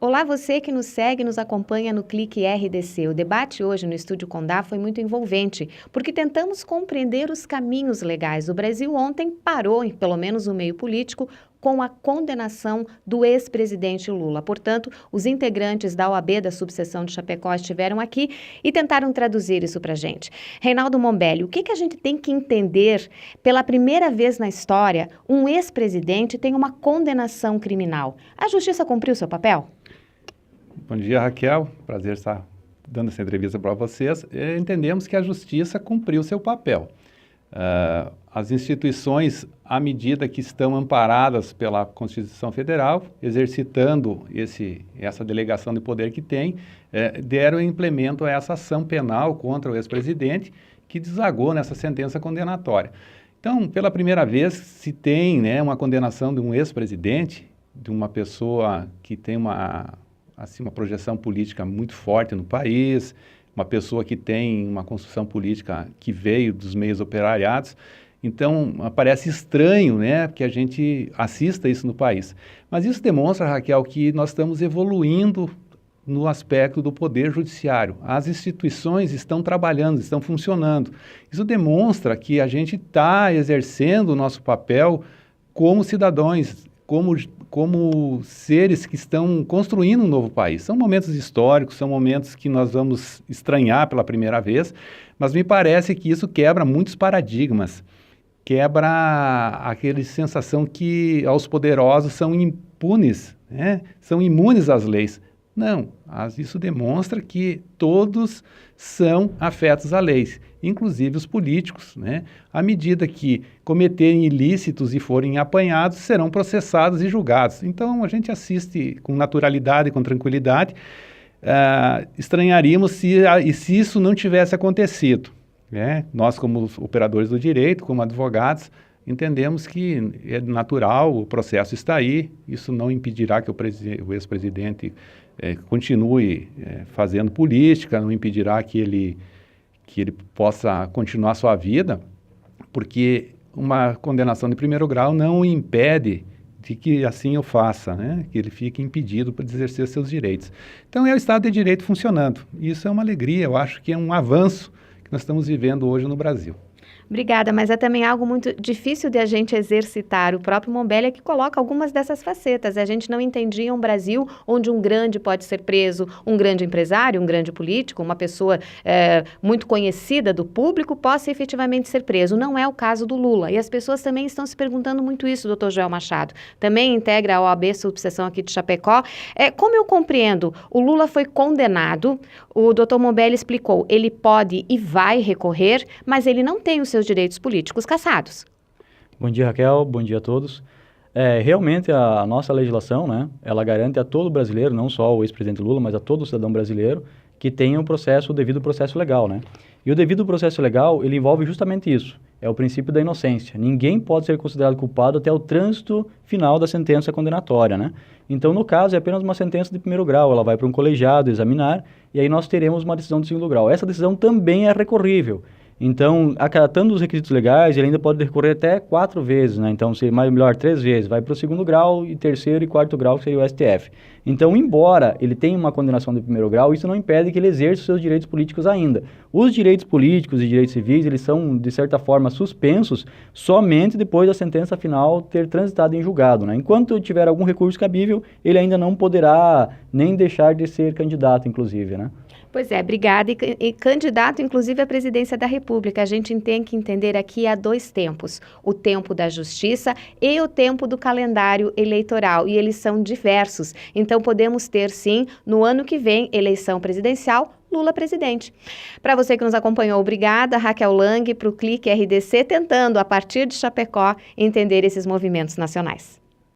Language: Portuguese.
Olá, você que nos segue e nos acompanha no Clique RDC. O debate hoje no Estúdio Condá foi muito envolvente, porque tentamos compreender os caminhos legais. O Brasil ontem parou, pelo menos no meio político, com a condenação do ex-presidente Lula. Portanto, os integrantes da OAB da subseção de Chapecó estiveram aqui e tentaram traduzir isso para a gente. Reinaldo Mombelli, o que a gente tem que entender? Pela primeira vez na história, um ex-presidente tem uma condenação criminal. A justiça cumpriu seu papel? Bom dia, Raquel. Prazer estar dando essa entrevista para vocês. Entendemos que a Justiça cumpriu seu papel. As instituições, à medida que estão amparadas pela Constituição Federal, exercitando essa delegação de poder que tem, deram implemento a essa ação penal contra o ex-presidente, que desagou nessa sentença condenatória. Então, pela primeira vez, se tem, uma condenação de um ex-presidente, de uma pessoa que tem uma projeção política muito forte no país, uma pessoa que tem uma construção política que veio dos meios operariados. Então, parece estranho, que a gente assista isso no país. Mas isso demonstra, Raquel, que nós estamos evoluindo no aspecto do poder judiciário. As instituições estão trabalhando, estão funcionando. Isso demonstra que a gente está exercendo o nosso papel como cidadãos, como seres que estão construindo um novo país. São momentos históricos, são momentos que nós vamos estranhar pela primeira vez, mas me parece que isso quebra muitos paradigmas, quebra aquela sensação que aos poderosos são impunes, são imunes às leis. Não, isso demonstra que todos são afetos à lei, inclusive os políticos, À medida que cometerem ilícitos e forem apanhados, serão processados e julgados. Então, a gente assiste com naturalidade, com tranquilidade. Estranharíamos se isso não tivesse acontecido. Nós, como operadores do direito, como advogados, entendemos que é natural, o processo está aí, isso não impedirá que o ex-presidente continue fazendo política, não impedirá que ele possa continuar sua vida, porque uma condenação de primeiro grau não o impede de que assim eu faça, que ele fique impedido para exercer seus direitos. Então é o Estado de Direito funcionando. Isso é uma alegria, eu acho que é um avanço que nós estamos vivendo hoje no Brasil. Obrigada, mas é também algo muito difícil de a gente exercitar. O próprio Mombelli é que coloca algumas dessas facetas. A gente não entendia um Brasil onde um grande pode ser preso, um grande empresário, um grande político, uma pessoa muito conhecida do público possa efetivamente ser preso. Não é o caso do Lula. E as pessoas também estão se perguntando muito isso, doutor Joel Machado. Também integra a OAB subseção aqui de Chapecó. Como eu compreendo, o Lula foi condenado, o doutor Mombelli explicou, ele pode e vai recorrer, mas ele não tem os seus direitos políticos cassados. Bom dia, Raquel. Bom dia a todos. Realmente a nossa legislação, ela garante a todo brasileiro, não só o ex-presidente Lula, mas a todo cidadão brasileiro, que tenha o devido processo legal, E o devido processo legal, ele envolve justamente isso. É o princípio da inocência. Ninguém pode ser considerado culpado até o trânsito final da sentença condenatória, Então, no caso, é apenas uma sentença de primeiro grau. Ela vai para um colegiado examinar e aí nós teremos uma decisão de segundo grau. Essa decisão também é recorrível. Então, acatando os requisitos legais, ele ainda pode recorrer até 4 vezes, Então, se melhor, 3 vezes, vai para o segundo grau e terceiro e quarto grau, que seria o STF. Então, embora ele tenha uma condenação de primeiro grau, isso não impede que ele exerça os seus direitos políticos ainda. Os direitos políticos e direitos civis, eles são, de certa forma, suspensos somente depois da sentença final ter transitado em julgado, Enquanto tiver algum recurso cabível, ele ainda não poderá nem deixar de ser candidato, inclusive, Pois é, obrigada. E candidato, inclusive, à presidência da República. A gente tem que entender aqui há 2 tempos. O tempo da justiça e o tempo do calendário eleitoral. E eles são diversos. Então, podemos ter, sim, no ano que vem, eleição presidencial, Lula presidente. Para você que nos acompanhou, obrigada, Raquel Lang, para o Clique RDC, tentando, a partir de Chapecó, entender esses movimentos nacionais.